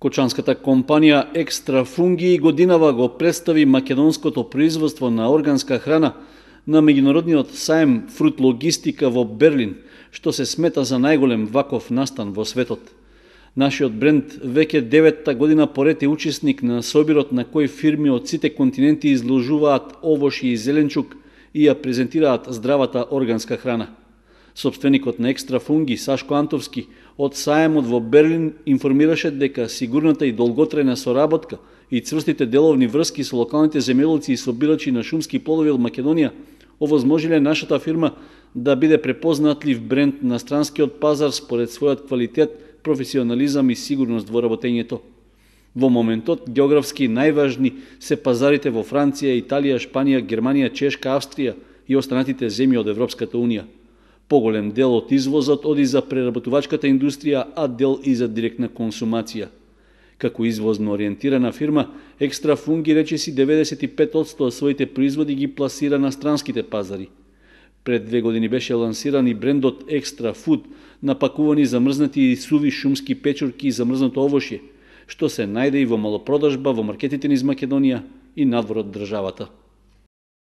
Кочанската компанија Екстра Фунги годинава го представи македонското производство на органска храна на меѓународниот саем Фрут Логистика во Берлин, што се смета за најголем ваков настан во светот. Нашиот бренд веќе 9-та година поред е учесник на собирот на кој фирми од сите континенти изложуваат овошје и зеленчук и ја презентираат здравата органска храна. Собственикот на Екстра Фунги, Сашко Антовски, од саемот во Берлин информираше дека сигурната и долготрајна соработка и цврстите деловни врски со локалните земјоделци и собирачи на шумски плодови од Македонија овозможиле нашата фирма да биде препознатлив бренд на странскиот пазар според својот квалитет, професионализам и сигурност во работењето. Во моментот географски најважни се пазарите во Франција, Италија, Шпанија, Германија, Чешка, Австрија и останатите земји од Европската Унија. Поголем дел од извозот оди за преработувачката индустрија, а дел и за директна консумација. Како извозно ориентирана фирма, Екстра Фунги речиси 95% од своите производи ги пласира на странските пазари. Пред 2 години беше лансиран и брендот Екстра Фуд, напакувани замрзнати и суви шумски печурки и замрзнато овошје, што се најде и во малопродажба во маркетите низ Македонија и надвор од државата.